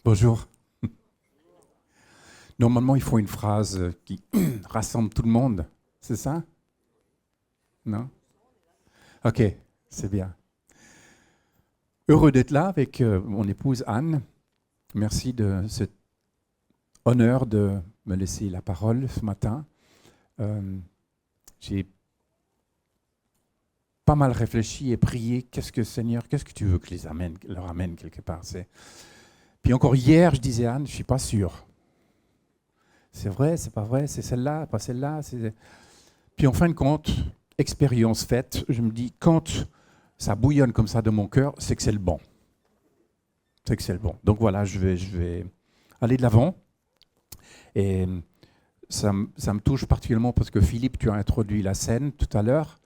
Bonjour. Normalement, il faut une phrase qui rassemble tout le monde. C'est ça? Non? Ok, c'est bien. Heureux d'être là avec mon épouse Anne. Merci de cet honneur de me laisser la parole ce matin. J'ai pas mal réfléchi et prié. Seigneur, qu'est-ce que tu veux que leur amène quelque part? Puis encore hier, je disais à Anne, je suis pas sûr. C'est vrai, c'est pas vrai, c'est celle-là, pas celle-là. Puis en fin de compte, expérience faite, je me dis, quand ça bouillonne comme ça de mon cœur, c'est que c'est le bon. C'est que c'est le bon. Donc voilà, je vais aller de l'avant. Et ça me touche particulièrement parce que Philippe, tu as introduit la scène tout à l'heure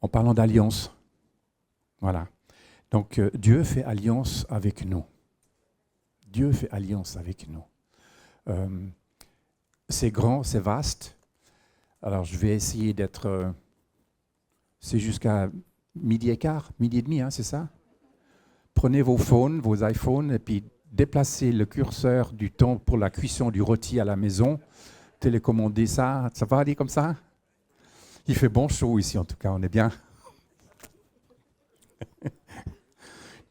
en parlant d'alliance. Voilà. Donc Dieu fait alliance avec nous. Dieu fait alliance avec nous. C'est grand, c'est vaste. Alors je vais essayer d'être... c'est jusqu'à midi et quart, midi et demi, hein, c'est ça? Prenez vos phones, vos iPhones, et puis déplacez le curseur du temps pour la cuisson du rôti à la maison. Télécommandez ça. Ça va aller comme ça? Il fait bon chaud ici, en tout cas, on est bien.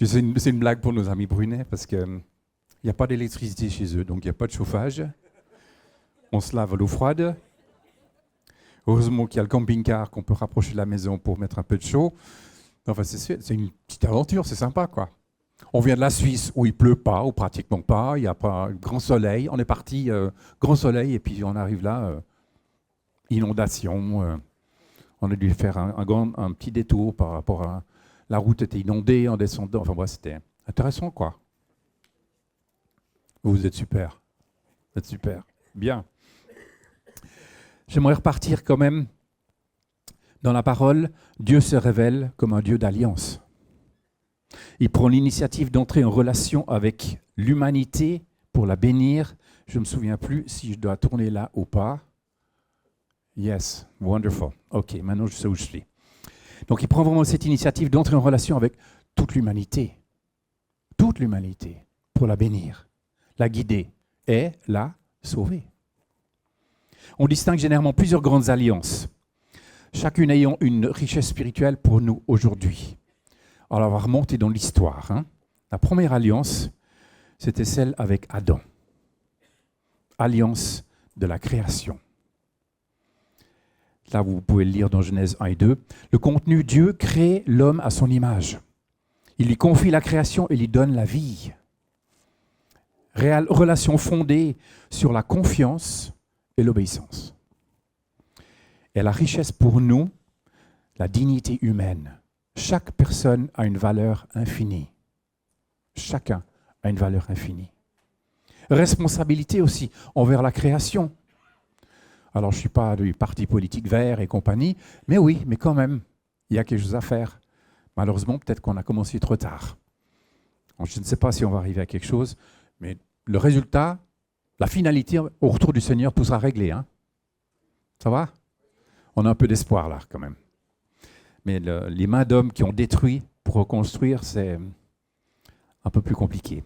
C'est une blague pour nos amis Brunet, parce qu'il n'y a pas d'électricité chez eux, donc il n'y a pas de chauffage. On se lave à l'eau froide. Heureusement qu'il y a le camping-car qu'on peut rapprocher de la maison pour mettre un peu de chaud. Enfin, c'est une petite aventure, c'est sympa, quoi. On vient de la Suisse où il pleut pas, ou pratiquement pas, il n'y a pas grand soleil. On est parti grand soleil et puis on arrive là, inondation. On a dû faire un petit détour par rapport à... La route était inondée en descendant. Enfin, c'était intéressant, quoi. Vous êtes super. Vous êtes super. Bien. J'aimerais repartir quand même dans la parole. Dieu se révèle comme un Dieu d'alliance. Il prend l'initiative d'entrer en relation avec l'humanité pour la bénir. Je ne me souviens plus si je dois tourner là ou pas. Yes, wonderful. Ok, maintenant je sais où je suis. Donc il prend vraiment cette initiative d'entrer en relation avec toute l'humanité, pour la bénir, la guider et la sauver. On distingue généralement plusieurs grandes alliances, chacune ayant une richesse spirituelle pour nous aujourd'hui. Alors on va remonter dans l'histoire. La première alliance, c'était celle avec Adam. Alliance de la création. Là, vous pouvez le lire dans Genèse 1 et 2. Le contenu, Dieu crée l'homme à son image. Il lui confie la création et lui donne la vie. Relation fondée sur la confiance et l'obéissance. Et la richesse pour nous, la dignité humaine. Chaque personne a une valeur infinie. Chacun a une valeur infinie. Responsabilité aussi envers la création. Alors, je ne suis pas du parti politique vert et compagnie, mais oui, mais quand même, il y a quelque chose à faire. Malheureusement, peut-être qu'on a commencé trop tard. Donc, je ne sais pas si on va arriver à quelque chose, mais le résultat, la finalité, au retour du Seigneur, tout sera réglé. Ça va? On a un peu d'espoir là, quand même. Mais les mains d'hommes qui ont détruit pour reconstruire, c'est un peu plus compliqué.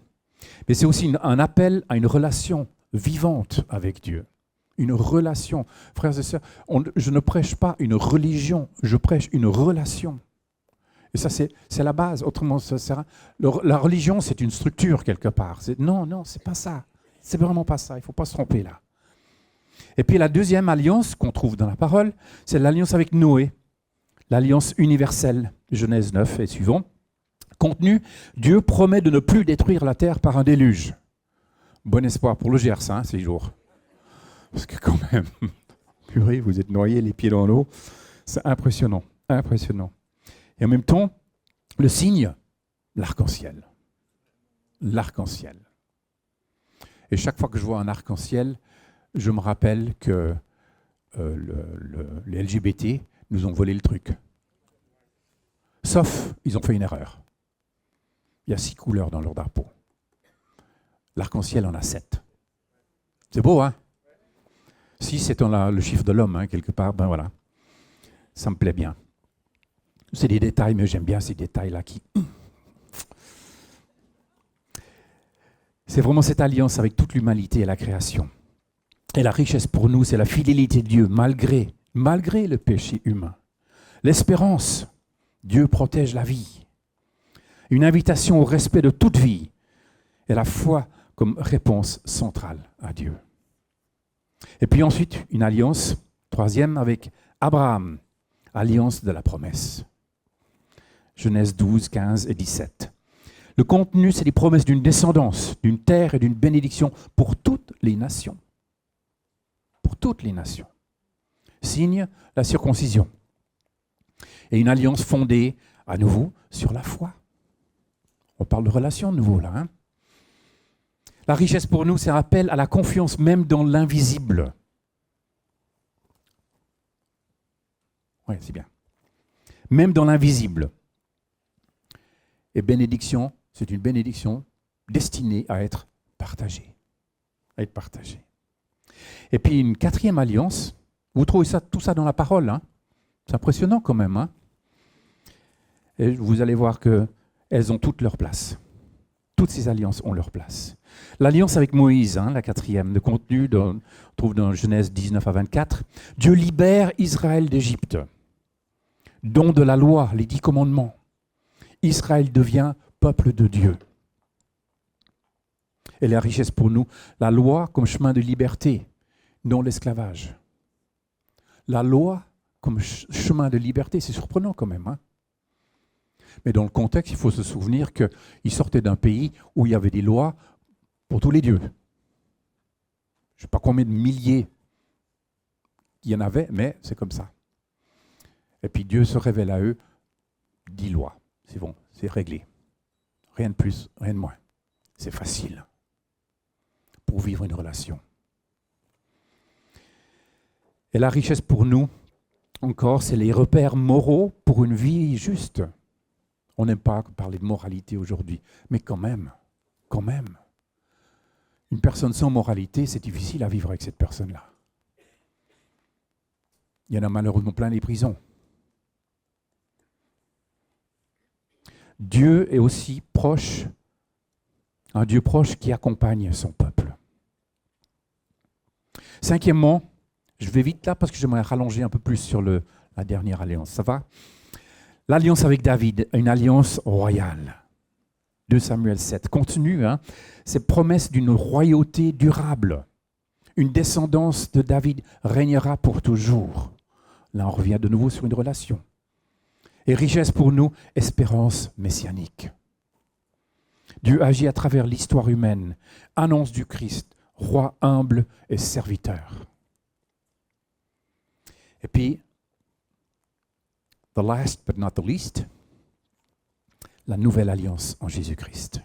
Mais c'est aussi un appel à une relation vivante avec Dieu. Une relation. Frères et sœurs, je ne prêche pas une religion, je prêche une relation. Et ça, c'est la base. Autrement, la religion, c'est une structure quelque part. Non, c'est pas ça. C'est vraiment pas ça. Il ne faut pas se tromper là. Et puis la deuxième alliance qu'on trouve dans la parole, c'est l'alliance avec Noé. L'alliance universelle, Genèse 9 et suivant. Contenu, Dieu promet de ne plus détruire la terre par un déluge. Bon espoir pour le Gers, ces jours. Parce que quand même, purée, vous êtes noyés les pieds dans l'eau. C'est impressionnant, impressionnant. Et en même temps, le signe, l'arc-en-ciel. L'arc-en-ciel. Et chaque fois que je vois un arc-en-ciel, je me rappelle que les LGBT nous ont volé le truc. Sauf, ils ont fait une erreur. Il y a 6 couleurs dans leur drapeau. L'arc-en-ciel en a 7. C'est beau, hein? 6, c'est le chiffre de l'homme, quelque part. Ben voilà, ça me plaît bien. C'est des détails, mais j'aime bien ces détails-là qui... C'est vraiment cette alliance avec toute l'humanité et la création. Et la richesse pour nous, c'est la fidélité de Dieu, malgré le péché humain. L'espérance, Dieu protège la vie. Une invitation au respect de toute vie. Et la foi comme réponse centrale à Dieu. Et puis ensuite, une alliance, troisième, avec Abraham, alliance de la promesse. Genèse 12, 15 et 17. Le contenu, c'est les promesses d'une descendance, d'une terre et d'une bénédiction pour toutes les nations. Pour toutes les nations. Signe la circoncision. Et une alliance fondée, à nouveau, sur la foi. On parle de relation de nouveau là. Hein? La richesse pour nous, c'est un appel à la confiance même dans l'invisible. Oui, c'est bien. Même dans l'invisible. Et bénédiction, c'est une bénédiction destinée à être partagée. À être partagée. Et puis une quatrième alliance, vous trouvez tout ça dans la parole. Hein? C'est impressionnant quand même. Hein? Et vous allez voir qu'elles ont toutes leur place. Toutes ces alliances ont leur place. L'alliance avec Moïse, hein, la quatrième, le contenu, on trouve dans Genèse 19 à 24. Dieu libère Israël d'Égypte. Don de la loi, les 10 commandements. Israël devient peuple de Dieu. Et la richesse pour nous, la loi comme chemin de liberté, non l'esclavage. La loi comme chemin de liberté, c'est surprenant quand même. Hein? Mais dans le contexte, il faut se souvenir qu'ils sortaient d'un pays où il y avait des lois pour tous les dieux. Je ne sais pas combien de milliers il y en avait, mais c'est comme ça. Et puis Dieu se révèle à eux, 10 lois. C'est bon, c'est réglé. Rien de plus, rien de moins. C'est facile pour vivre une relation. Et la richesse pour nous, encore, c'est les repères moraux pour une vie juste. On n'aime pas parler de moralité aujourd'hui, mais quand même. Une personne sans moralité, c'est difficile à vivre avec cette personne-là. Il y en a malheureusement plein les prisons. Dieu est aussi proche, un Dieu proche qui accompagne son peuple. Cinquièmement, je vais vite là parce que j'aimerais rallonger un peu plus sur la dernière alliance. Ça va? L'alliance avec David, une alliance royale. 2 Samuel 7. Continue, hein, ces promesses d'une royauté durable. Une descendance de David régnera pour toujours. Là, on revient de nouveau sur une relation. Et richesse pour nous, espérance messianique. Dieu agit à travers l'histoire humaine, annonce du Christ, roi humble et serviteur. Et puis, the last but not the least, la nouvelle alliance en Jésus-Christ.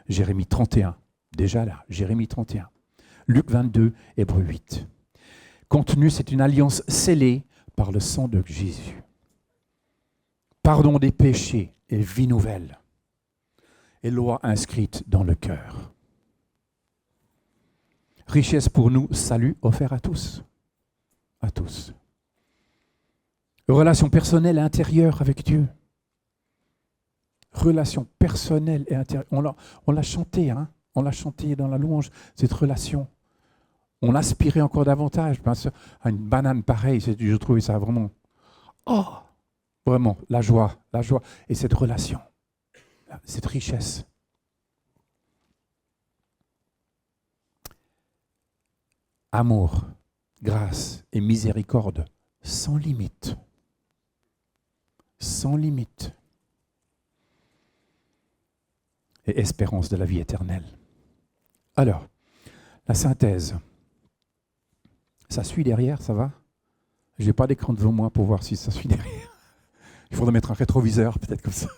Jérémie 31, déjà là, Jérémie 31. Luc 22, Hébreux 8. Contenu, c'est une alliance scellée par le sang de Jésus. Pardon des péchés et vie nouvelle. Et loi inscrite dans le cœur. Richesse pour nous, salut offert à tous. À tous. Relation personnelle et intérieure avec Dieu. Relation personnelle et intérieure. On l'a chanté, hein? On l'a chanté dans la louange, cette relation. On aspirait encore davantage. À une banane pareille, je trouvais ça vraiment... Oh! Vraiment, la joie et cette relation, cette richesse. Amour, grâce et miséricorde sans limite. Sans limite. Et espérance de la vie éternelle. Alors, la synthèse. Ça suit derrière, ça va? Je n'ai pas d'écran devant moi pour voir si ça suit derrière. Il faudrait mettre un rétroviseur, peut-être comme ça.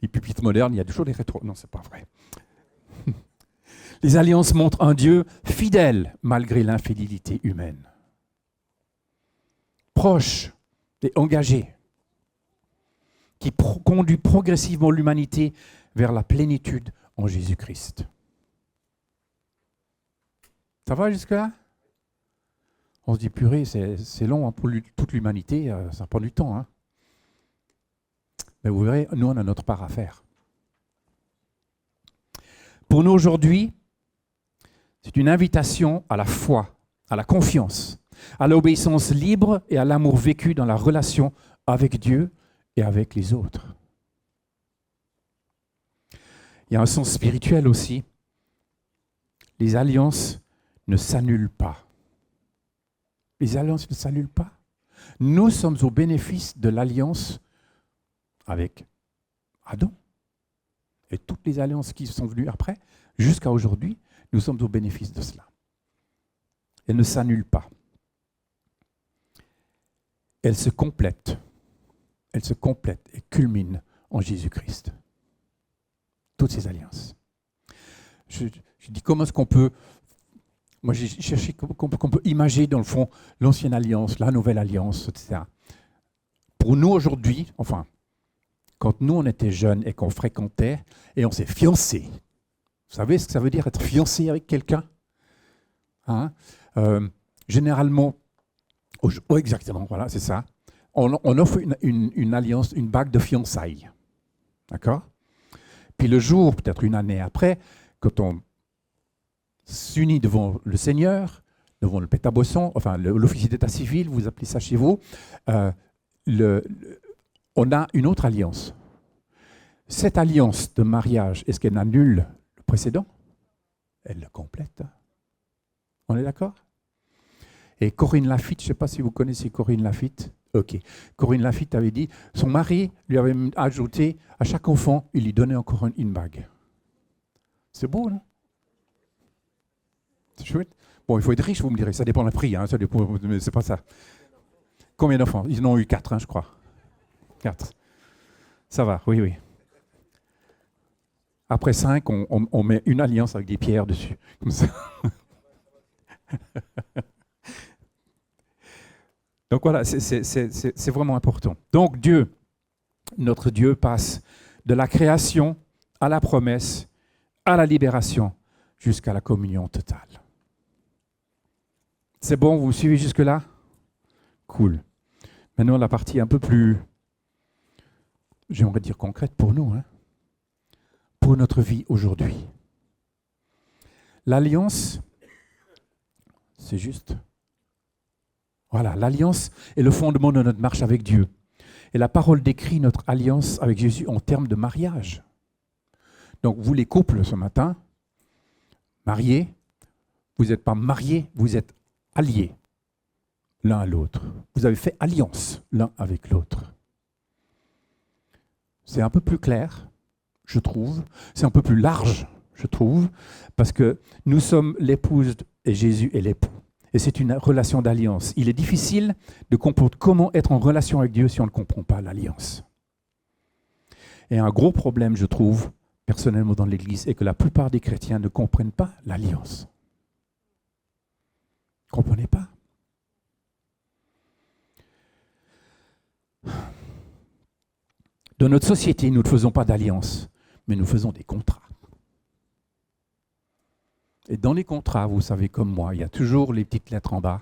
Les pupitres modernes, il y a toujours des rétros. Non, c'est pas vrai. Les alliances montrent un Dieu fidèle malgré l'infidélité humaine. Proche et engagé. Qui conduit progressivement l'humanité vers la plénitude en Jésus-Christ. Ça va jusque-là? On se dit, purée, c'est long hein, pour toute l'humanité, ça prend du temps. Hein. Mais vous verrez, nous, on a notre part à faire. Pour nous aujourd'hui, c'est une invitation à la foi, à la confiance, à l'obéissance libre et à l'amour vécu dans la relation avec Dieu et avec les autres. Il y a un sens spirituel aussi. Les alliances ne s'annulent pas. Les alliances ne s'annulent pas. Nous sommes au bénéfice de l'alliance avec Adam. Et toutes les alliances qui sont venues après, jusqu'à aujourd'hui, nous sommes au bénéfice de cela. Elles ne s'annulent pas. Elles se complètent. Elles se complètent et culminent en Jésus-Christ. Toutes ces alliances. Je dis comment est-ce qu'on peut... Moi, j'ai cherché qu'on peut imaginer dans le fond l'ancienne alliance, la nouvelle alliance, etc. Pour nous aujourd'hui, enfin, quand nous on était jeunes et qu'on fréquentait et on s'est fiancés. Vous savez ce que ça veut dire être fiancé avec quelqu'un, hein? Généralement, exactement, voilà, c'est ça. On offre une alliance, une bague de fiançailles. D'accord? Puis le jour, peut-être une année après, quand on s'unit devant le Seigneur, devant le pétabosson, enfin l'officier d'état civil, vous appelez ça chez vous, on a une autre alliance. Cette alliance de mariage, est-ce qu'elle annule le précédent? Elle le complète. On est d'accord? Et Corinne Lafitte, je ne sais pas si vous connaissez Corinne Lafitte. Ok. Corinne Lafitte avait dit, son mari lui avait ajouté, à chaque enfant, il lui donnait encore une bague. C'est beau, non? C'est chouette. Bon, il faut être riche, vous me direz. Ça dépend du prix, hein, ça dépend, mais c'est pas ça. Combien d'enfants? Ils en ont eu 4, hein, je crois. 4. Ça va, oui, oui. Après 5, on met une alliance avec des pierres dessus. Comme ça. Donc voilà, c'est vraiment important. Donc Dieu, notre Dieu, passe de la création à la promesse, à la libération, jusqu'à la communion totale. C'est bon, vous me suivez jusque-là? Cool. Maintenant, la partie un peu plus, j'aimerais dire concrète pour nous, hein, pour notre vie aujourd'hui. L'alliance, c'est juste. Voilà, l'alliance est le fondement de notre marche avec Dieu. Et la parole décrit notre alliance avec Jésus en termes de mariage. Donc, vous les couples ce matin, mariés, vous n'êtes pas mariés, vous êtes alliés l'un à l'autre. Vous avez fait alliance l'un avec l'autre. C'est un peu plus clair, je trouve. C'est un peu plus large, je trouve, parce que nous sommes l'épouse et Jésus est l'époux. Et c'est une relation d'alliance. Il est difficile de comprendre comment être en relation avec Dieu si on ne comprend pas l'alliance. Et un gros problème, je trouve, personnellement dans l'Église, est que la plupart des chrétiens ne comprennent pas l'alliance. Ne comprenez pas. Dans notre société, nous ne faisons pas d'alliance, mais nous faisons des contrats. Et dans les contrats, vous savez comme moi, il y a toujours les petites lettres en bas.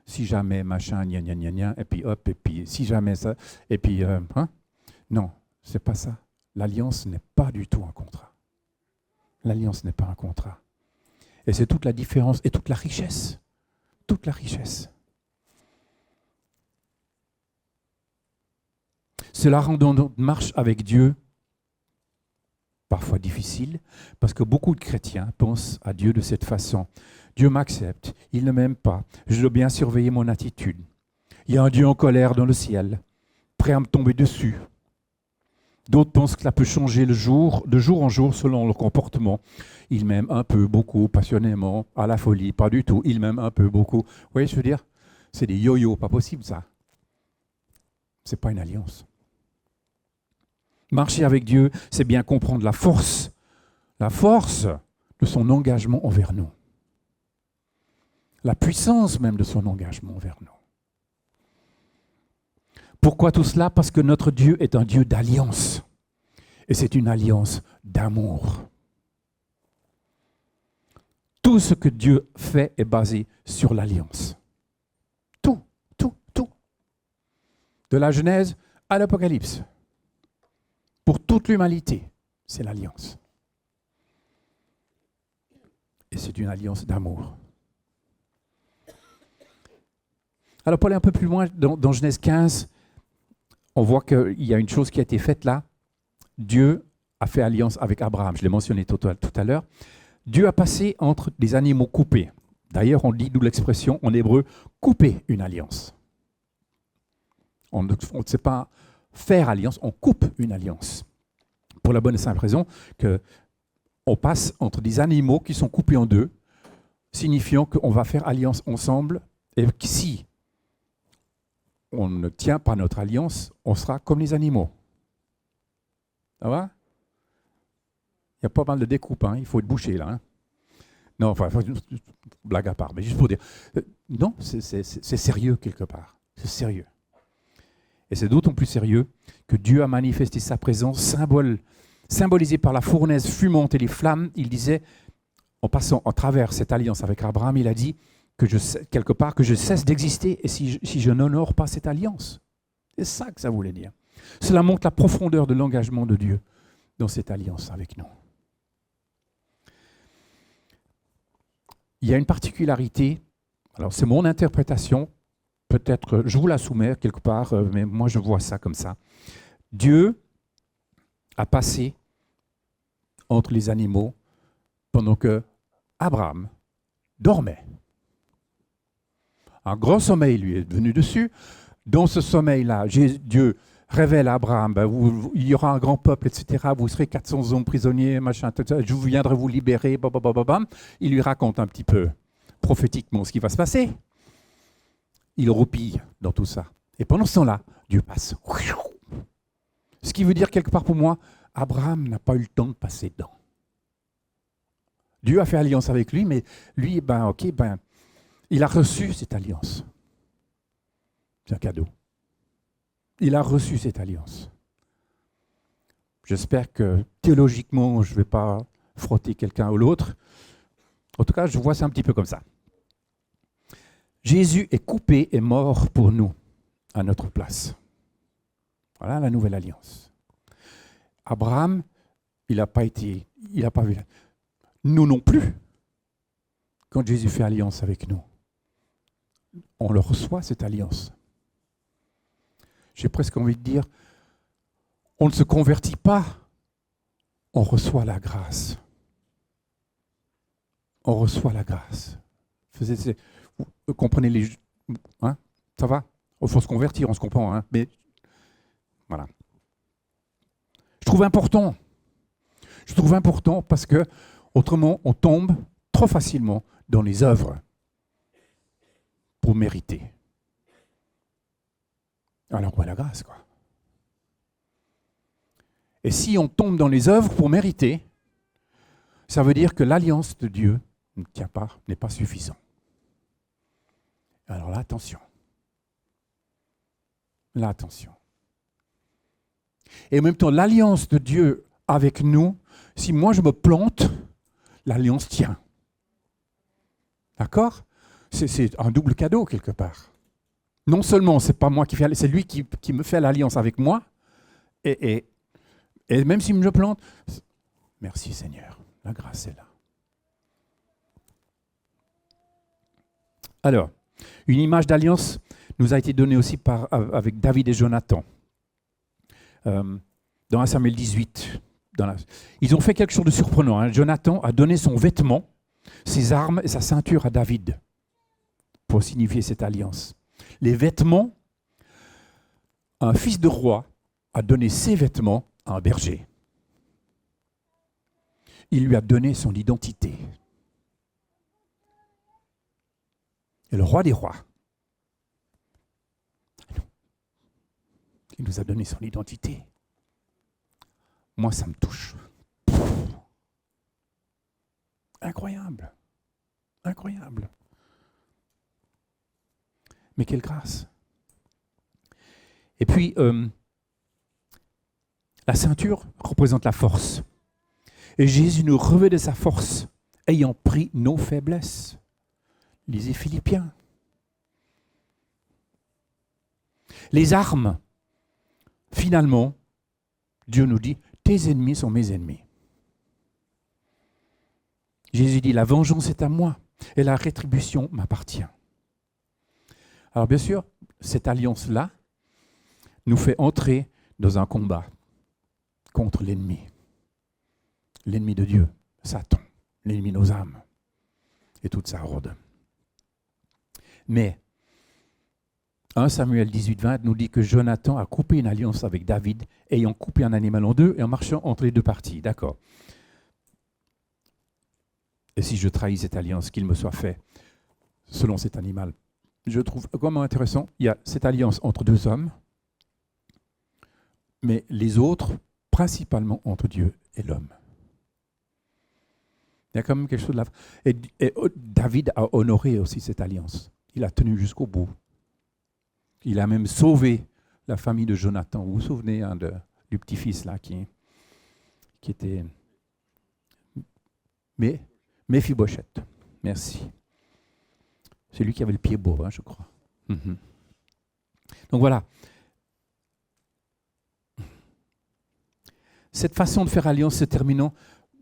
Si jamais, machin, gna gna gna gna, et puis hop, et puis si jamais ça, et puis, non, c'est pas ça. L'alliance n'est pas du tout un contrat. L'alliance n'est pas un contrat. Et c'est toute la différence et toute la richesse. Toute la richesse. Cela rend notre marche avec Dieu parfois difficile, parce que beaucoup de chrétiens pensent à Dieu de cette façon. Dieu m'accepte, il ne m'aime pas, je dois bien surveiller mon attitude. Il y a un Dieu en colère dans le ciel, prêt à me tomber dessus. D'autres pensent que ça peut changer de jour en jour selon leur comportement. Il m'aime un peu, beaucoup, passionnément, à la folie, pas du tout. Il m'aime un peu, beaucoup. Vous voyez, je veux dire, c'est des yo-yo, pas possible ça. C'est pas une alliance. Marcher avec Dieu, c'est bien comprendre la force de son engagement envers nous. La puissance même de son engagement envers nous. Pourquoi tout cela? Parce que notre Dieu est un Dieu d'alliance. Et c'est une alliance d'amour. Tout ce que Dieu fait est basé sur l'alliance. Tout, tout, tout. De la Genèse à l'Apocalypse. Pour toute l'humanité, c'est l'alliance. Et c'est une alliance d'amour. Alors pour aller un peu plus loin, dans Genèse 15, on voit qu'il y a une chose qui a été faite là. Dieu a fait alliance avec Abraham, je l'ai mentionné tout à l'heure. Dieu a passé entre des animaux coupés. D'ailleurs, on dit d'où l'expression en hébreu « couper une alliance ». On ne sait pas faire alliance, on coupe une alliance. Pour la bonne et simple raison qu'on passe entre des animaux qui sont coupés en deux, signifiant qu'on va faire alliance ensemble, et que si on ne tient pas notre alliance, on sera comme les animaux. Ça va ? Il y a pas mal de découpes, hein, il faut être bouché là. Hein. Non, enfin, blague à part, mais juste pour dire. Non, c'est sérieux quelque part. C'est sérieux. Et c'est d'autant plus sérieux que Dieu a manifesté sa présence, symbolisée par la fournaise fumante et les flammes. Il disait, en passant à travers cette alliance avec Abraham, il a dit que quelque part que je cesse d'exister et si je n'honore pas cette alliance. C'est ça que ça voulait dire. Cela montre la profondeur de l'engagement de Dieu dans cette alliance avec nous. Il y a une particularité, alors c'est mon interprétation, peut-être je vous la soumets quelque part, mais moi je vois ça comme ça. Dieu a passé entre les animaux pendant que Abraham dormait. Un grand sommeil lui est venu dessus. Dans ce sommeil-là, Dieu révèle à Abraham, il y aura un grand peuple, etc. Vous serez 400 hommes prisonniers, machin, je viendrai vous libérer, babababam. Il lui raconte un petit peu prophétiquement ce qui va se passer. Il roupille dans tout ça. Et pendant ce temps-là, Dieu passe. Ce qui veut dire quelque part pour moi, Abraham n'a pas eu le temps de passer dedans. Dieu a fait alliance avec lui, mais lui, il a reçu cette alliance. C'est un cadeau. Il a reçu cette alliance. J'espère que théologiquement, je ne vais pas frotter quelqu'un ou l'autre. En tout cas, je vois ça un petit peu comme ça. Jésus est coupé et mort pour nous, à notre place. Voilà la nouvelle alliance. Abraham, il n'a pas vu. Nous non plus. Quand Jésus fait alliance avec nous, on le reçoit, cette alliance. J'ai presque envie de dire, on ne se convertit pas, on reçoit la grâce. On reçoit la grâce. Vous comprenez les... Hein, ça va ? Il faut se convertir, on se comprend. Hein, mais voilà. Je trouve important parce que autrement, on tombe trop facilement dans les œuvres pour mériter. Alors, la grâce, quoi. Et si on tombe dans les œuvres pour mériter, ça veut dire que l'alliance de Dieu ne tient pas, n'est pas suffisante. Alors là, attention. Là, attention. Et en même temps, l'alliance de Dieu avec nous, si moi je me plante, l'alliance tient. D'accord ? C'est un double cadeau quelque part. Non seulement c'est pas moi qui fais, c'est lui qui me fait l'alliance avec moi, et même s'il me plante, merci Seigneur, la grâce est là. Alors, une image d'alliance nous a été donnée aussi avec David et Jonathan. Dans 1 Samuel 18, ils ont fait quelque chose de surprenant. Hein. Jonathan a donné son vêtement, ses armes et sa ceinture à David pour signifier cette alliance. Les vêtements, un fils de roi a donné ses vêtements à un berger. Il lui a donné son identité. Et le roi des rois, il nous a donné son identité. Moi, ça me touche. Incroyable. Incroyable. Mais quelle grâce. Et puis, la ceinture représente la force. Et Jésus nous revêt de sa force, ayant pris nos faiblesses. Lisez Philippiens. Les armes, finalement, Dieu nous dit, tes ennemis sont mes ennemis. Jésus dit, la vengeance est à moi et la rétribution m'appartient. Alors bien sûr, cette alliance-là nous fait entrer dans un combat contre l'ennemi de Dieu, Satan, l'ennemi de nos âmes et toute sa horde. Mais 1 Samuel 18-20 nous dit que Jonathan a coupé une alliance avec David, ayant coupé un animal en deux et en marchant entre les deux parties. D'accord. Et si je trahis cette alliance, qu'il me soit fait selon cet animal. Je trouve vraiment intéressant, il y a cette alliance entre deux hommes, mais les autres, principalement entre Dieu et l'homme. Il y a quand même quelque chose de là. Et David a honoré aussi cette alliance. Il a tenu jusqu'au bout. Il a même sauvé la famille de Jonathan. Vous vous souvenez du petit-fils là qui était Méphibosheth. Merci. C'est lui qui avait le pied beau, je crois. Mm-hmm. Donc voilà. Cette façon de faire alliance se terminant,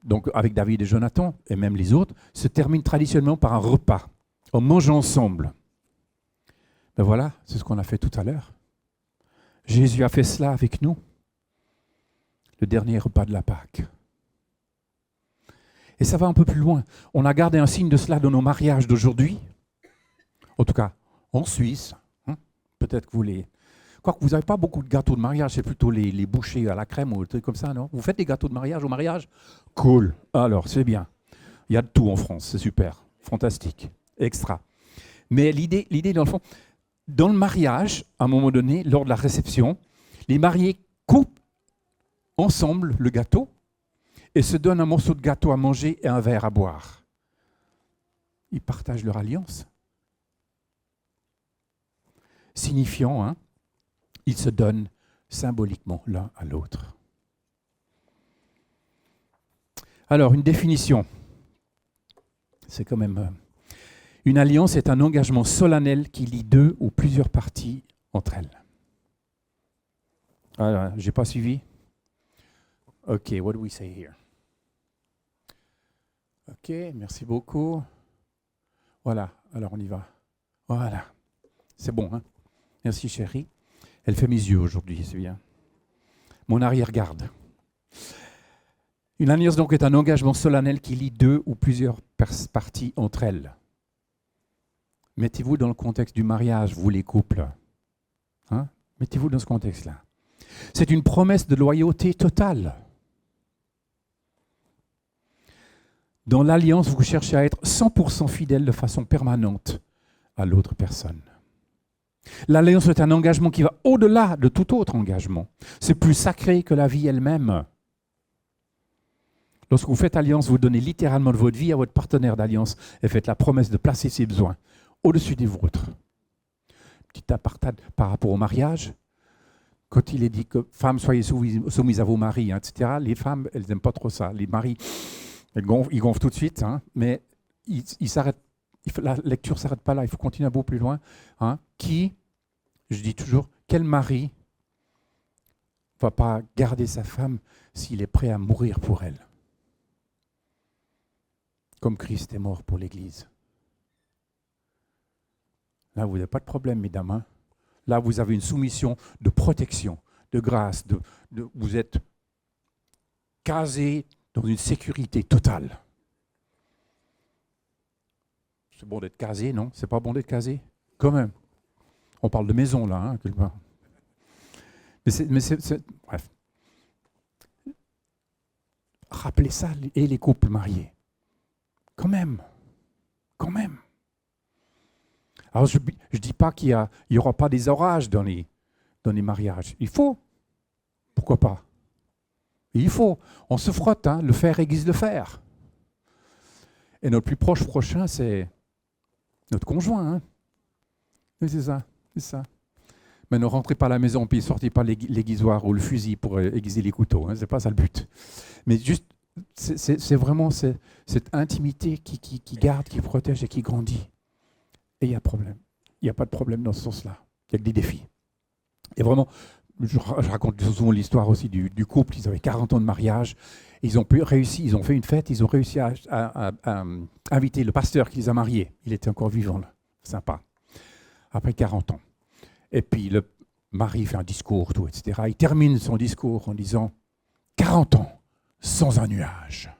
donc avec David et Jonathan, et même les autres, se termine traditionnellement par un repas. On mange ensemble. Ben voilà, c'est ce qu'on a fait tout à l'heure. Jésus a fait cela avec nous. Le dernier repas de la Pâque. Et ça va un peu plus loin. On a gardé un signe de cela dans nos mariages d'aujourd'hui. En tout cas, en Suisse. Peut-être que vous les... Quoique vous n'avez pas beaucoup de gâteaux de mariage, c'est plutôt les bouchées à la crème ou des trucs comme ça, non? Vous faites des gâteaux de mariage au mariage? Cool. Alors, c'est bien. Il y a de tout en France, c'est super. Fantastique. Extra. Mais l'idée dans le fond, dans le mariage, à un moment donné, lors de la réception, les mariés coupent ensemble le gâteau et se donnent un morceau de gâteau à manger et un verre à boire. Ils partagent leur alliance. Signifiant, ils se donnent symboliquement l'un à l'autre. Alors, une définition. C'est quand même... Une alliance est un engagement solennel qui lie deux ou plusieurs parties entre elles. Alors, je n'ai pas suivi. OK, what do we say here? OK, merci beaucoup. Voilà, alors on y va. Voilà, c'est bon, Merci chérie. Elle fait mes yeux aujourd'hui, c'est bien. Mon arrière-garde. Une alliance donc est un engagement solennel qui lie deux ou plusieurs parties entre elles. Mettez-vous dans le contexte du mariage, vous les couples. Mettez-vous dans ce contexte-là. C'est une promesse de loyauté totale. Dans l'alliance, vous cherchez à être 100% fidèle de façon permanente à l'autre personne. L'alliance est un engagement qui va au-delà de tout autre engagement. C'est plus sacré que la vie elle-même. Lorsque vous faites alliance, vous donnez littéralement de votre vie à votre partenaire d'alliance et faites la promesse de placer ses besoins au-dessus des vôtres. Petit apartade par rapport au mariage. Quand il est dit que femmes, soyez soumises à vos maris, etc., les femmes, elles n'aiment pas trop ça. Les maris, ils gonflent tout de suite, mais ils s'arrêtent. La lecture ne s'arrête pas là, il faut continuer un peu plus loin. Je dis toujours, quel mari ne va pas garder sa femme s'il est prêt à mourir pour elle? Comme Christ est mort pour l'Église. Là, vous n'avez pas de problème, mesdames. Là, vous avez une soumission de protection, de grâce. Vous êtes casés dans une sécurité totale. C'est bon d'être casé, non? C'est pas bon d'être casé? Quand même. On parle de maison, là, quelque part. Bref. Rappelez ça, et les couples mariés. Quand même. Alors, je ne dis pas qu'il n'y aura pas des orages dans les mariages. Il faut. Pourquoi pas? Il faut. On se frotte, le fer aiguise le fer. Et notre plus proche prochain, c'est notre conjoint. Oui, c'est ça. Mais ne rentrez pas à la maison puis sortez pas l'aiguisoir ou le fusil pour aiguiser les couteaux. Ce n'est pas ça le but. Mais juste, c'est vraiment cette intimité qui garde, qui protège et qui grandit. Et il y a problème. Il n'y a pas de problème dans ce sens-là. Il y a que des défis. Et vraiment, je raconte souvent l'histoire aussi du couple, ils avaient 40 ans de mariage, ils ont fait une fête, ils ont réussi à inviter le pasteur qui les a mariés. Il était encore vivant, là. Sympa. Après 40 ans. Et puis le mari fait un discours, tout, etc. Il termine son discours en disant « 40 ans sans un nuage ».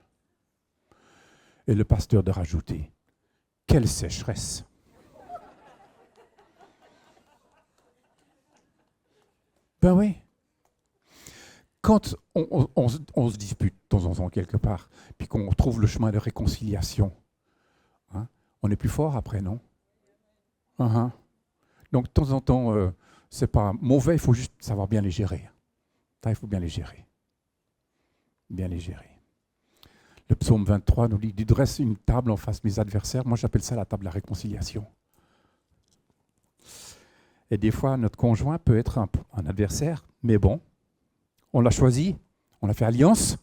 Et le pasteur de rajouter « Quelle sécheresse !» Ben oui. Quand on se dispute de temps en temps quelque part, puis qu'on trouve le chemin de réconciliation, hein, on est plus fort après, non? Uh-huh. Donc de temps en temps, c'est pas mauvais, il faut juste savoir bien les gérer. Ça, il faut bien les gérer. Bien les gérer. Le psaume 23 nous dit « Dresse une table en face de mes adversaires ». Moi, j'appelle ça la table de la réconciliation. Et des fois, notre conjoint peut être un adversaire, mais bon, on l'a choisi, on a fait alliance.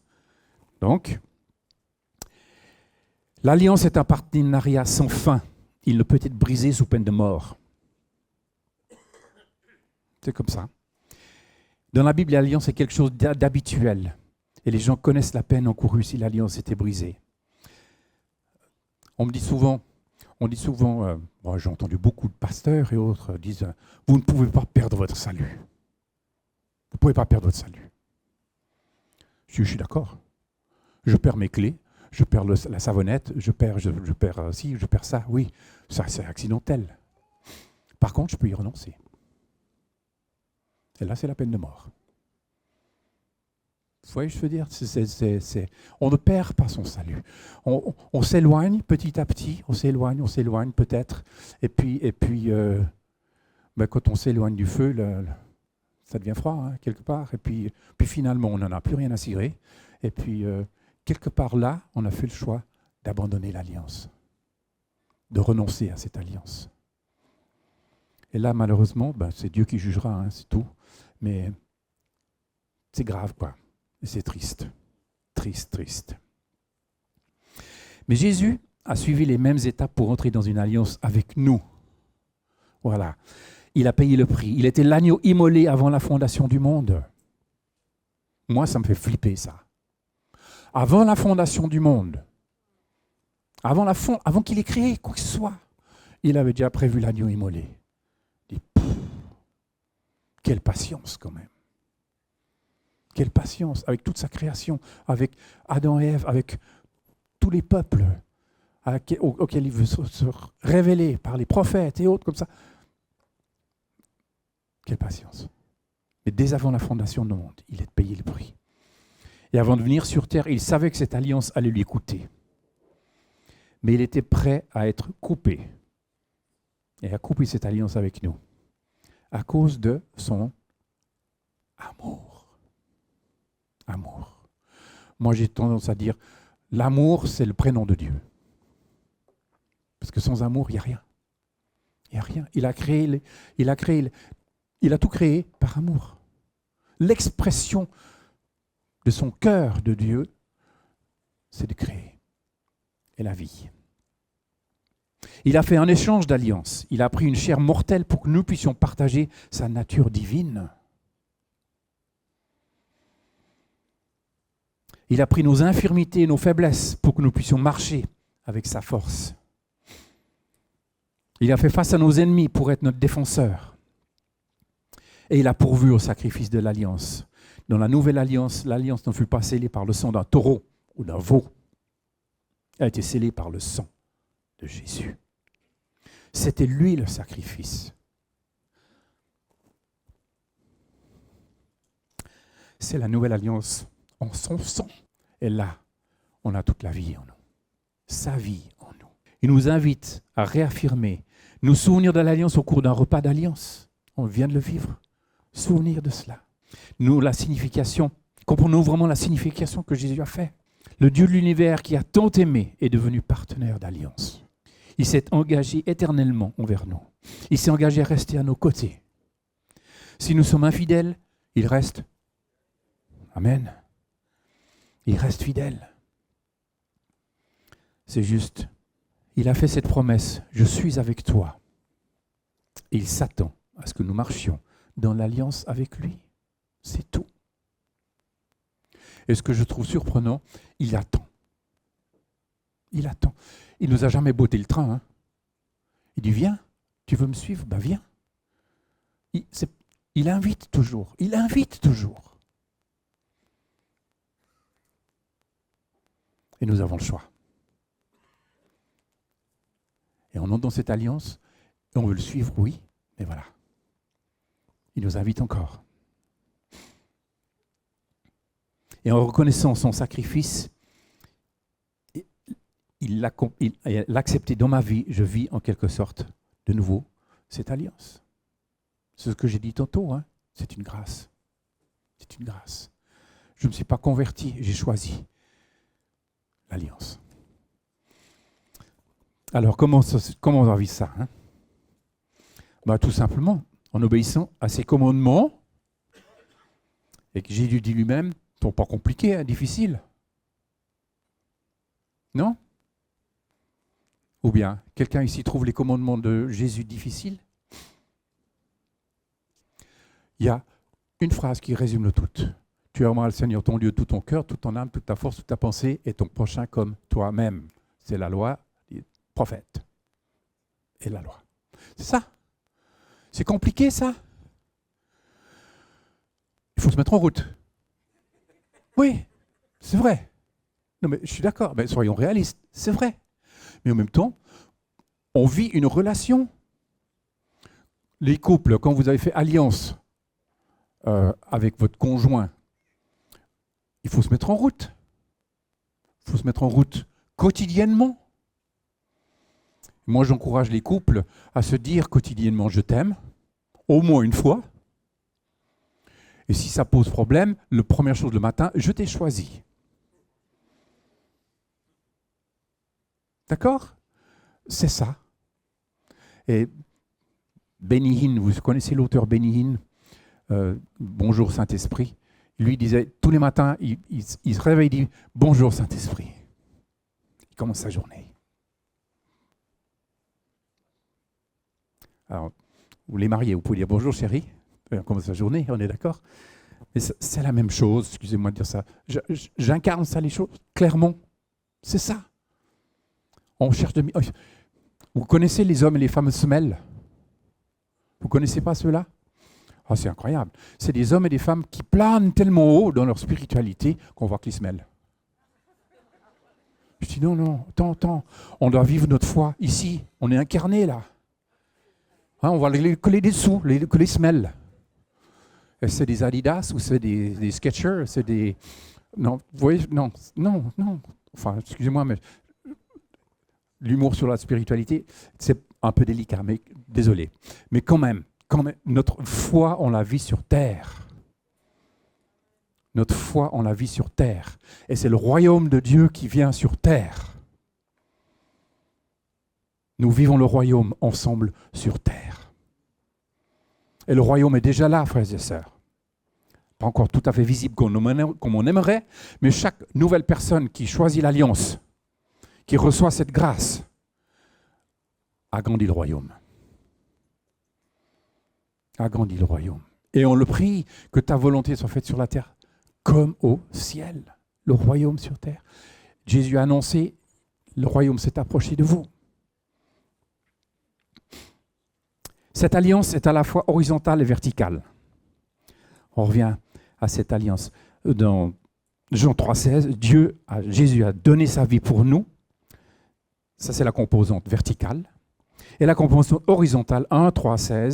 Donc, l'alliance est un partenariat sans fin. Il ne peut être brisé sous peine de mort. C'est comme ça. Dans la Bible, l'alliance est quelque chose d'habituel. Et les gens connaissent la peine encourue si l'alliance était brisée. On me dit souvent, moi, j'ai entendu beaucoup de pasteurs et autres disent « Vous ne pouvez pas perdre votre salut. Vous ne pouvez pas perdre votre salut. » Je suis d'accord. Je perds mes clés, je perds la savonnette, je perds ci, je perds ça. Oui, ça c'est accidentel. Par contre, je peux y renoncer. Et là, c'est la peine de mort. Vous voyez, je veux dire, on ne perd pas son salut. On s'éloigne petit à petit, on s'éloigne peut-être. Et puis quand on s'éloigne du feu, ça devient froid, hein, quelque part. Et puis finalement, on n'en a plus rien à cirer. Et puis, quelque part là, on a fait le choix d'abandonner l'alliance, de renoncer à cette alliance. Et là, malheureusement, c'est Dieu qui jugera, hein, c'est tout. Mais c'est grave, quoi. Et c'est triste. Triste. Mais Jésus a suivi les mêmes étapes pour entrer dans une alliance avec nous. Voilà. Il a payé le prix. Il était l'agneau immolé avant la fondation du monde. Moi, ça me fait flipper, ça. Avant la fondation du monde, avant qu'il ait créé quoi que ce soit, il avait déjà prévu l'agneau immolé. Quelle patience quand même. Quelle patience avec toute sa création, avec Adam et Ève, avec tous les peuples auxquels il veut se révéler par les prophètes et autres comme ça. Quelle patience. Mais dès avant la fondation du monde, il a payé le prix. Et avant de venir sur terre, il savait que cette alliance allait lui coûter. Mais il était prêt à être coupé. Et à couper cette alliance avec nous. À cause de son amour. Amour. Moi, j'ai tendance à dire, l'amour, c'est le prénom de Dieu. Parce que sans amour, il n'y a rien. Il n'y a rien. Il a tout créé par amour. L'expression de son cœur de Dieu, c'est de créer. Et la vie. Il a fait un échange d'alliance. Il a pris une chair mortelle pour que nous puissions partager sa nature divine. Il a pris nos infirmités et nos faiblesses pour que nous puissions marcher avec sa force. Il a fait face à nos ennemis pour être notre défenseur. Et il a pourvu au sacrifice de l'alliance. Dans la nouvelle alliance, l'alliance ne fut pas scellée par le sang d'un taureau ou d'un veau. Elle a été scellée par le sang de Jésus. C'était lui le sacrifice. C'est la nouvelle alliance en son sang. Et là, on a toute la vie en nous. Sa vie en nous. Il nous invite à réaffirmer, nous souvenir de l'alliance au cours d'un repas d'alliance. On vient de le vivre. Souvenir de cela. Nous, la signification, comprenons vraiment la signification que Jésus a fait. Le Dieu de l'univers qui a tant aimé est devenu partenaire d'alliance. Il s'est engagé éternellement envers nous. Il s'est engagé à rester à nos côtés. Si nous sommes infidèles, il reste. Amen. Il reste fidèle. C'est juste. Il a fait cette promesse. Je suis avec toi. Et il s'attend à ce que nous marchions dans l'alliance avec lui. C'est tout. Et ce que je trouve surprenant, il attend. Il attend. Il ne nous a jamais botté le train. Hein. Il dit, viens, tu veux me suivre? Ben viens. Il invite toujours. Il invite toujours. Et nous avons le choix. Et on entre dans cette alliance, et on veut le suivre, oui, mais voilà. Il nous invite encore. Et en reconnaissant son sacrifice, il l'a accepté dans ma vie, je vis en quelque sorte de nouveau cette alliance. C'est ce que j'ai dit tantôt, hein. C'est une grâce. C'est une grâce. Je ne me suis pas converti, j'ai choisi l'alliance. Alors, comment on va vivre ça, hein? Tout simplement, en obéissant à ses commandements, et que Jésus dit lui-même, ils ne sont pas compliqués, hein, difficiles. Non? Ou bien, quelqu'un ici trouve les commandements de Jésus difficiles? Il y a une phrase qui résume le tout. Tu aimeras le Seigneur ton Dieu, tout ton cœur, toute ton âme, toute ta force, toute ta pensée, et ton prochain comme toi-même. C'est la loi des prophètes. Et la loi. C'est ça. C'est compliqué, ça. Il faut se mettre en route. Oui, c'est vrai. Non, mais je suis d'accord. Mais soyons réalistes. C'est vrai. Mais en même temps, on vit une relation. Les couples, quand vous avez fait alliance avec votre conjoint, il faut se mettre en route. Il faut se mettre en route quotidiennement. Moi, j'encourage les couples à se dire quotidiennement « je t'aime », au moins une fois. Et si ça pose problème, la première chose le matin, je t'ai choisi. D'accord? C'est ça. Et Benny Hinn, vous connaissez l'auteur Benny Hinn, Bonjour Saint-Esprit. Lui disait, tous les matins, il se réveille et dit « Bonjour Saint-Esprit ». Il commence sa journée. Alors, vous les mariez, vous pouvez dire « Bonjour chérie ». On commence sa journée, on est d'accord? Mais c'est la même chose, excusez-moi de dire ça. J'incarne ça, les choses, clairement. C'est ça. On cherche de... Vous connaissez les hommes et les femmes semelles? Vous ne connaissez pas ceux-là? Oh, c'est incroyable. C'est des hommes et des femmes qui planent tellement haut dans leur spiritualité qu'on voit qu'ils se mêlent. Je dis non, attends. On doit vivre notre foi ici. On est incarné là. Hein, on va les coller dessous, que les semelles. Et c'est des Adidas ou c'est des Skechers, c'est des... Non, vous voyez, non. Enfin, excusez-moi, mais l'humour sur la spiritualité, c'est un peu délicat, mais désolé. Mais quand même, notre foi, on la vit sur terre. Notre foi, on la vit sur terre. Et c'est le royaume de Dieu qui vient sur terre. Nous vivons le royaume ensemble sur terre. Et le royaume est déjà là, frères et sœurs. Pas encore tout à fait visible comme on aimerait, mais chaque nouvelle personne qui choisit l'alliance, qui reçoit cette grâce, agrandit le royaume. Agrandit le royaume. Et on le prie que ta volonté soit faite sur la terre comme au ciel. Le royaume sur terre. Jésus a annoncé, le royaume s'est approché de vous. Cette alliance est à la fois horizontale et verticale. On revient à cette alliance. Dans Jean 3,16, Jésus a donné sa vie pour nous. Ça, c'est la composante verticale. Et la composante horizontale, 1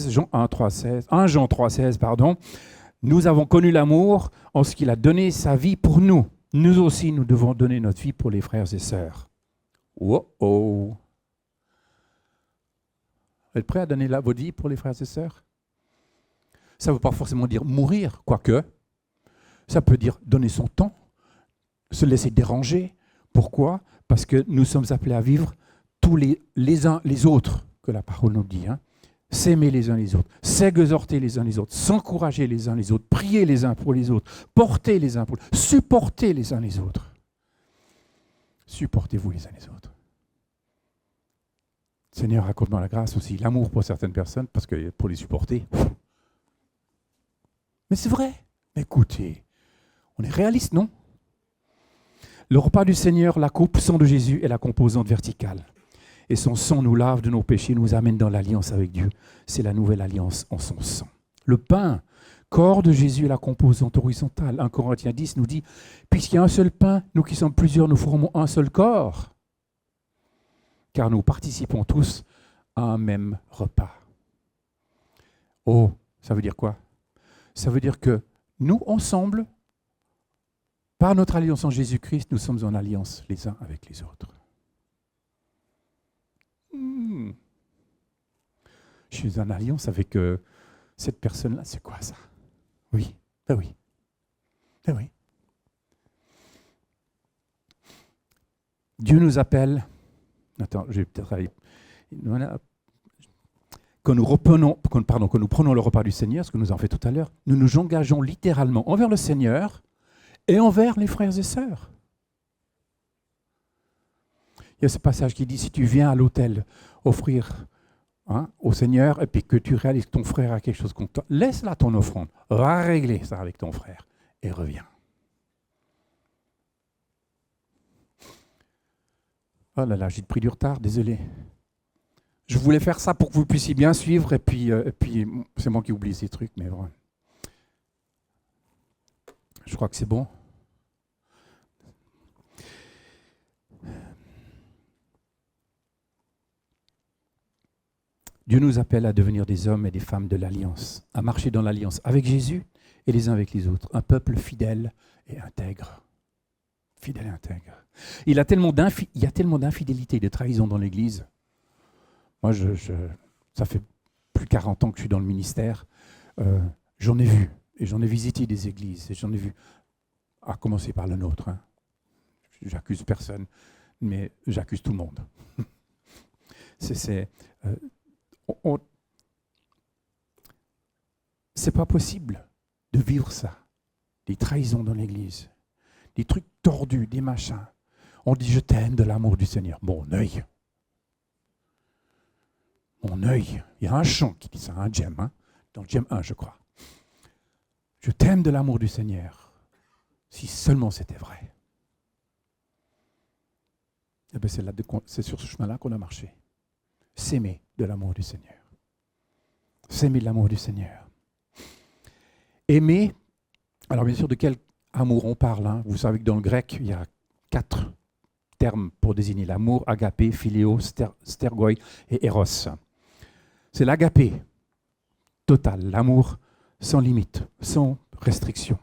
Jean 3,16, pardon. Nous avons connu l'amour en ce qu'il a donné sa vie pour nous. Nous aussi, nous devons donner notre vie pour les frères et sœurs. Wow. Vous êtes prêts à donner votre vie pour les frères et sœurs? Ça ne veut pas forcément dire mourir, quoique. Ça peut dire donner son temps, se laisser déranger. Pourquoi? Parce que nous sommes appelés à vivre tous les uns les autres, que la parole nous dit. Hein. S'aimer les uns les autres, s'exhorter les uns les autres, s'encourager les uns les autres, prier les uns pour les autres, porter les uns pour les autres, supporter les uns les autres. Supportez-vous les uns les autres. Seigneur, accorde-moi la grâce aussi, l'amour pour certaines personnes, parce que pour les supporter. Mais c'est vrai, Écoutez, on est réaliste, non? Le repas du Seigneur, la coupe, sang de Jésus est la composante verticale. Et son sang nous lave de nos péchés, nous amène dans l'alliance avec Dieu. C'est la nouvelle alliance en son sang. Le pain, corps de Jésus, est la composante horizontale. 1 Corinthiens 10 nous dit, puisqu'il y a un seul pain, nous qui sommes plusieurs, nous formons un seul corps. Car nous participons tous à un même repas. Oh, ça veut dire quoi? Ça veut dire que nous, ensemble, par notre alliance en Jésus-Christ, nous sommes en alliance les uns avec les autres. Je suis en alliance avec cette personne-là. C'est quoi ça? Oui, ben oui. Ben oui. Dieu nous appelle. Attends, je vais peut-être aller. Voilà. Quand nous prenons le repas du Seigneur, ce que nous avons fait tout à l'heure, nous nous engageons littéralement envers le Seigneur et envers les frères et sœurs. Il y a ce passage qui dit, si tu viens à l'autel offrir au Seigneur et puis que tu réalises que ton frère a quelque chose contre toi, laisse là ton offrande, va régler ça avec ton frère et reviens. Oh là là, j'ai pris du retard, désolé. Je voulais faire ça pour que vous puissiez bien suivre et puis c'est moi qui oublie ces trucs, mais bon. Je crois que c'est bon. Dieu nous appelle à devenir des hommes et des femmes de l'alliance, à marcher dans l'alliance avec Jésus et les uns avec les autres. Un peuple fidèle et intègre. Fidèle et intègre. Il y a tellement d'infidélité et de trahison dans l'Église. Moi, ça fait plus de 40 ans que je suis dans le ministère. J'en ai vu et j'en ai visité des églises et j'en ai vu, à commencer par la nôtre. J'accuse personne, mais j'accuse tout le monde. C'est pas possible de vivre ça. Des trahisons dans l'Église, des trucs tordus, des machins. On dit « je t'aime de l'amour du Seigneur ». Mon œil. Mon œil. Il y a un chant qui dit ça, un Jem, dans le Jem 1, je crois. Je t'aime de l'amour du Seigneur. Si seulement c'était vrai. Eh bien, c'est sur ce chemin-là qu'on a marché. S'aimer de l'amour du Seigneur. S'aimer de l'amour du Seigneur. Aimer, alors bien sûr, de quel amour on parle. Vous savez que dans le grec, il y a 4 termes pour désigner l'amour, agapé, philéo, stergoi et eros. C'est l'agapé total, l'amour sans limite, sans restriction.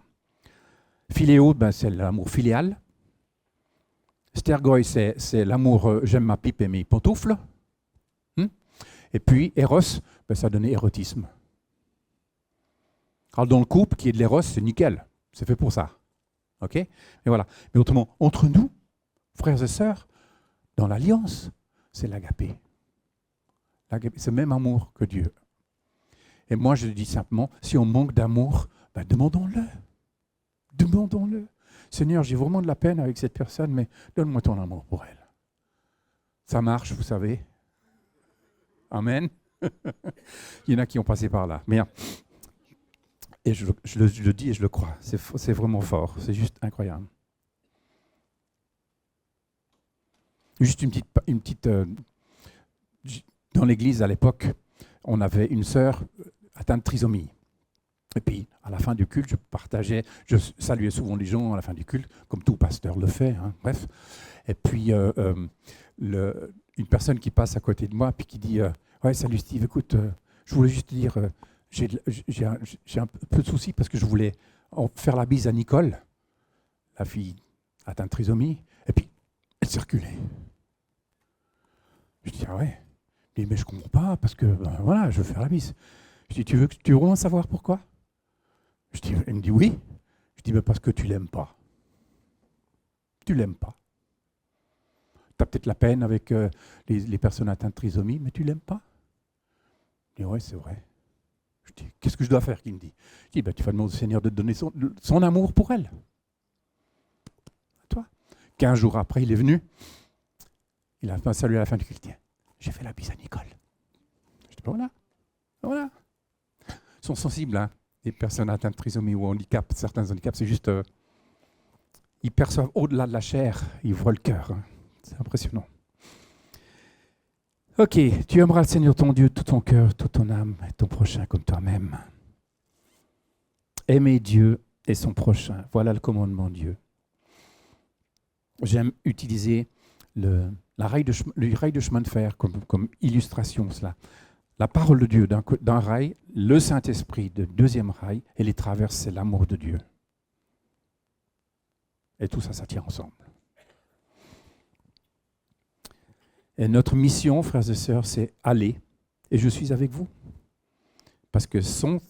Philéo, c'est l'amour filial. Stergoi, c'est l'amour j'aime ma pipe et mes pantoufles. Et puis, Eros, ça donnait érotisme. Alors, dans le couple, qui est de l'Eros, c'est nickel. C'est fait pour ça. OK? Et voilà. Mais autrement, entre nous, frères et sœurs, dans l'alliance, c'est l'agapé. C'est le même amour que Dieu. Et moi, je dis simplement, si on manque d'amour, demandons-le. Demandons-le. Seigneur, j'ai vraiment de la peine avec cette personne, mais donne-moi ton amour pour elle. Ça marche, vous savez. Amen. Il y en a qui ont passé par là. Mais, et je le dis et je le crois. C'est vraiment fort. C'est juste incroyable. Juste une petite dans l'église à l'époque, on avait une sœur atteinte de trisomie. Et puis, à la fin du culte, je saluais souvent les gens à la fin du culte, comme tout pasteur le fait, bref. Et puis, une personne qui passe à côté de moi, puis qui dit ouais, salut Steve, écoute, je voulais juste te dire, j'ai un peu de soucis parce que je voulais faire la bise à Nicole, la fille atteinte de trisomie, et puis elle s'est reculée. Je dis, ah ouais. Il dit, mais je comprends pas, parce que voilà, je veux faire la bise. Je dis, tu veux vraiment savoir pourquoi? Elle me dit oui. Je dis, parce que tu l'aimes pas. Tu l'aimes pas. Tu as peut-être la peine avec les personnes atteintes de trisomie, mais tu l'aimes pas. Je dis, ouais, c'est vrai. Je dis, qu'est-ce que je dois faire? Il me dit. Je dis, tu vas demander au Seigneur de te donner son amour pour elle. À toi. 15 jours après, il est venu. Il a fait un salut à la fin du culte. J'ai fait la bise à Nicole. Je dis, voilà. Ils sont sensibles, Les personnes atteintes de trisomie ou handicap, certains handicaps, c'est juste... ils perçoivent au-delà de la chair, ils voient le cœur. Hein. C'est impressionnant. Ok, tu aimeras le Seigneur ton Dieu, tout ton cœur, toute ton âme, et ton prochain comme toi-même. Aimer Dieu et son prochain, voilà le commandement de Dieu. J'aime utiliser le rail de chemin de fer comme illustration, cela. La parole de Dieu d'un rail, le Saint-Esprit de deuxième rail, et les traverses, c'est l'amour de Dieu. Et tout ça, ça tient ensemble. Et notre mission, frères et sœurs, c'est aller. Et je suis avec vous. Parce que sans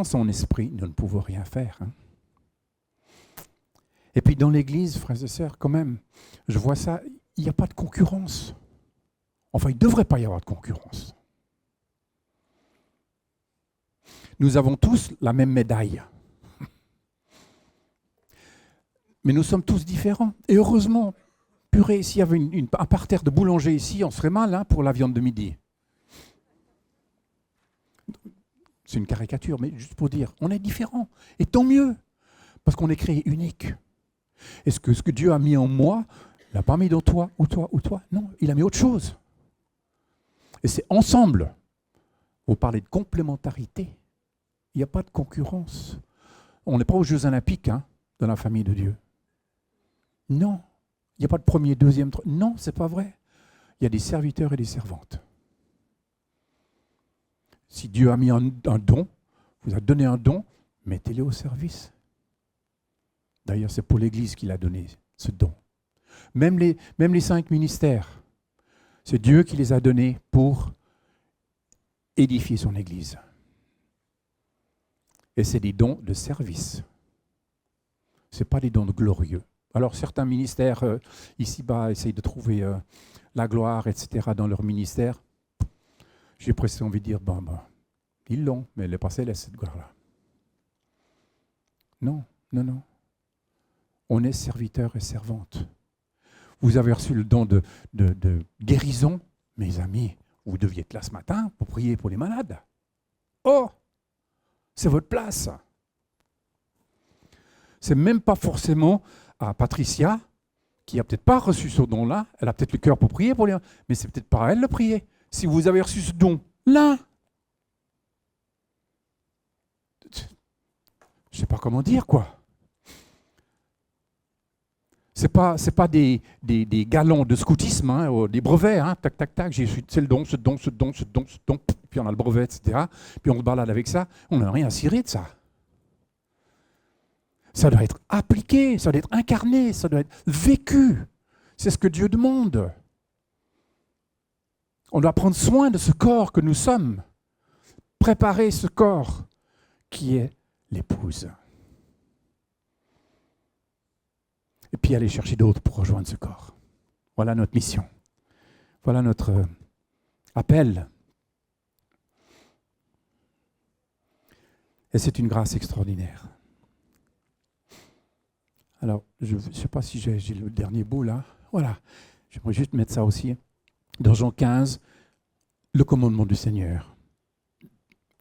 son esprit, nous ne pouvons rien faire. Hein. Et puis dans l'Église, frères et sœurs, quand même, je vois ça, il n'y a pas de concurrence. Enfin, il ne devrait pas y avoir de concurrence. Nous avons tous la même médaille. Mais nous sommes tous différents. Et heureusement, purée, s'il y avait un parterre de boulanger ici, on serait mal hein, pour la viande de midi. C'est une caricature, mais juste pour dire, on est différents. Et tant mieux, parce qu'on est créé unique. Est-ce que ce que Dieu a mis en moi, il n'a pas mis dans toi, ou toi, ou toi? Non, il a mis autre chose. Et c'est ensemble. Vous parlez de complémentarité. Il n'y a pas de concurrence. On n'est pas aux Jeux Olympiques hein, dans la famille de Dieu. Non. Il n'y a pas de premier, deuxième, troisième. Non, ce n'est pas vrai. Il y a des serviteurs et des servantes. Si Dieu a mis un don, vous a donné un don, mettez-le au service. D'ailleurs, c'est pour l'Église qu'il a donné ce don. Même les 5 ministères, c'est Dieu qui les a donnés pour édifier son Église. Et c'est des dons de service. Ce n'est pas des dons de glorieux. Alors certains ministères ici-bas essayent de trouver la gloire, etc. dans leur ministère. J'ai presque envie de dire, ils l'ont, mais elle n'est pas céleste, cette gloire-là. Non, non, non. On est serviteur et servante. Vous avez reçu le don de guérison, mes amis. Vous deviez être là ce matin pour prier pour les malades. Oh, c'est votre place. C'est même pas forcément à Patricia, qui n'a peut-être pas reçu ce don-là. Elle a peut-être le cœur pour prier pour les malades, mais c'est peut-être pas à elle de prier. Si vous avez reçu ce don-là, je ne sais pas comment dire, quoi. Ce n'est pas des galons de scoutisme, hein, des brevets, hein, tac, tac, tac, c'est le don, ce don, puis on a le brevet, etc. Puis on se balade avec ça, on n'a rien à cirer de ça. Ça doit être appliqué, ça doit être incarné, ça doit être vécu. C'est ce que Dieu demande. On doit prendre soin de ce corps que nous sommes, préparer ce corps qui est l'épouse. Et puis aller chercher d'autres pour rejoindre ce corps. Voilà notre mission. Voilà notre appel. Et c'est une grâce extraordinaire. Alors, je ne sais pas si j'ai le dernier bout là. Voilà. J'aimerais juste mettre ça aussi. Dans Jean 15, le commandement du Seigneur.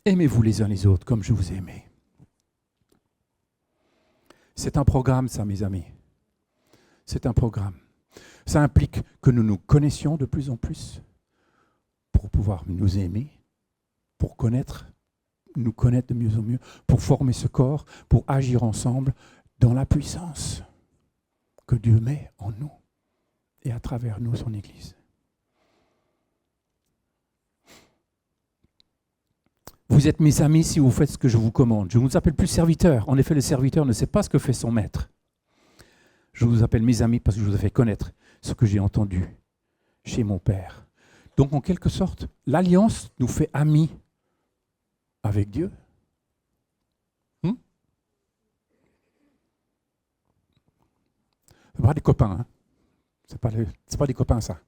Aimez-vous les uns les autres comme je vous ai aimé. C'est un programme, ça, mes amis. C'est un programme. Ça implique que nous nous connaissions de plus en plus pour pouvoir nous aimer, pour nous connaître de mieux en mieux, pour former ce corps, pour agir ensemble dans la puissance que Dieu met en nous et à travers nous, son Église. Vous êtes mes amis si vous faites ce que je vous commande. Je ne vous appelle plus serviteur. En effet, le serviteur ne sait pas ce que fait son maître. Je vous appelle mes amis parce que je vous ai fait connaître ce que j'ai entendu chez mon Père. Donc, en quelque sorte, l'alliance nous fait amis avec Dieu. Ce n'est pas des copains. Hein. Ce n'est pas des copains, ça.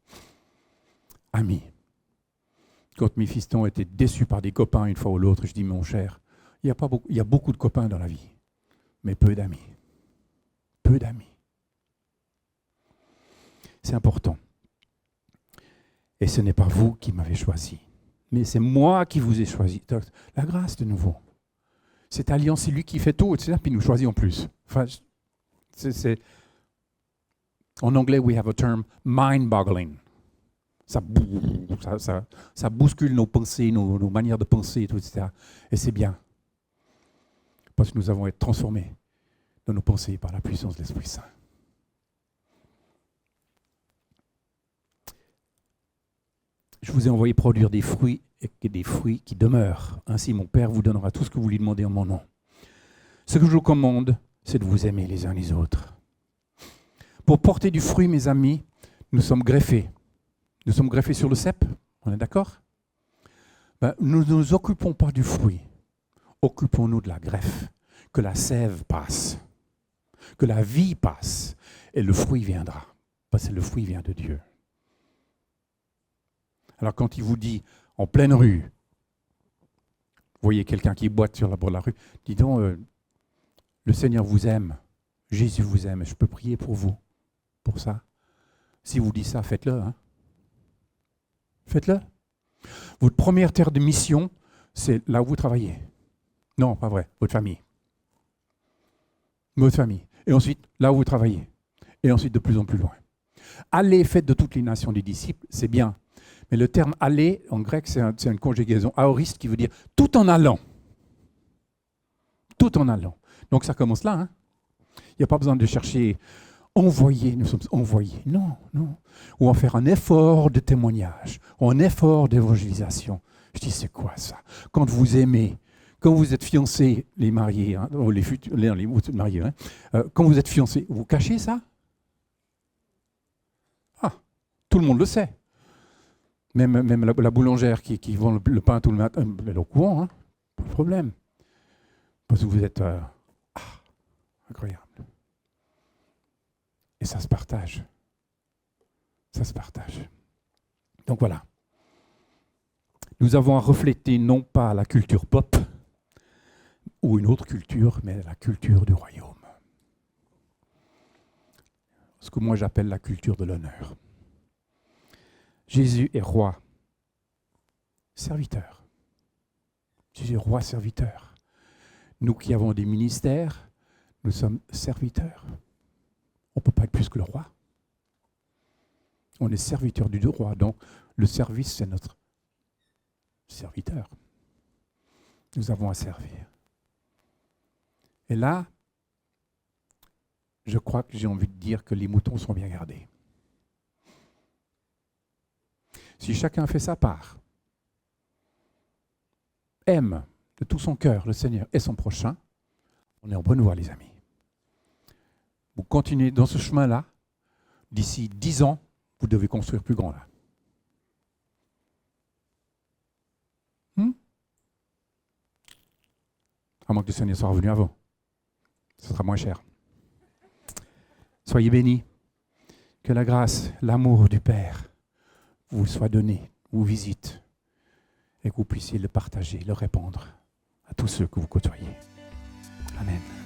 Amis. Quand mes fistons étaient déçus par des copains une fois ou l'autre, je dis, mon cher, il y a beaucoup de copains dans la vie, mais peu d'amis. Peu d'amis. C'est important. Et ce n'est pas vous qui m'avez choisi, mais c'est moi qui vous ai choisi. La grâce de nouveau. Cette alliance, c'est lui qui fait tout, etc. Puis il nous choisit en plus. Enfin, en anglais, we have a term mind-boggling. Ça bouscule nos pensées, nos manières de penser, tout, etc. Et c'est bien. Parce que nous avons été transformés dans nos pensées par la puissance de l'Esprit Saint. Je vous ai envoyé produire des fruits et des fruits qui demeurent. Ainsi, mon Père vous donnera tout ce que vous lui demandez en mon nom. Ce que je vous commande, c'est de vous aimer les uns les autres. Pour porter du fruit, mes amis, nous sommes greffés. Nous sommes greffés sur le cep, on est d'accord ? Nous ne nous occupons pas du fruit. Occupons-nous de la greffe. Que la sève passe. Que la vie passe. Et le fruit viendra. Parce que le fruit vient de Dieu. Alors quand il vous dit, en pleine rue, vous voyez quelqu'un qui boite sur le bord de la rue, dis donc, le Seigneur vous aime, Jésus vous aime, je peux prier pour vous, pour ça. Si vous dites ça, faites-le. Hein. Faites-le. Votre première terre de mission, c'est là où vous travaillez. Non, pas vrai, votre famille. Votre famille. Et ensuite, là où vous travaillez. Et ensuite, de plus en plus loin. Allez, faites de toutes les nations des disciples, c'est bien. Mais le terme « aller », en grec, c'est une conjugaison aoriste qui veut dire « tout en allant ». Tout en allant. Donc ça commence là. Hein. Il n'y a pas besoin de chercher « envoyer », nous sommes envoyés. Non, non. Ou en faire un effort de témoignage, ou un effort d'évangélisation. Je dis, c'est quoi ça ? Quand vous aimez, quand vous êtes fiancés, les mariés, hein, les futurs, les mariés, hein, quand vous êtes fiancés, vous cachez ça ? Ah, tout le monde le sait. Même la boulangère qui vend le pain tout le matin, elle est au courant, hein, pas de problème. Parce que vous êtes incroyable. Et ça se partage. Ça se partage. Donc voilà. Nous avons à refléter non pas la culture pop ou une autre culture, mais la culture du royaume. Ce que moi j'appelle la culture de l'honneur. Jésus est roi, serviteur. Jésus est roi, serviteur. Nous qui avons des ministères, nous sommes serviteurs. On ne peut pas être plus que le roi. On est serviteur du roi, donc le service, c'est notre serviteur. Nous avons à servir. Et là, je crois que j'ai envie de dire que les moutons sont bien gardés. Si chacun fait sa part, aime de tout son cœur le Seigneur et son prochain, on est en bonne voie, les amis. Vous continuez dans ce chemin-là, d'ici 10 ans, vous devez construire plus grand là. À moins que le Seigneur soit revenu avant. Ce sera moins cher. Soyez bénis. Que la grâce, l'amour du Père vous soit donné, vous visite, et que vous puissiez le partager, le répandre à tous ceux que vous côtoyez. Amen.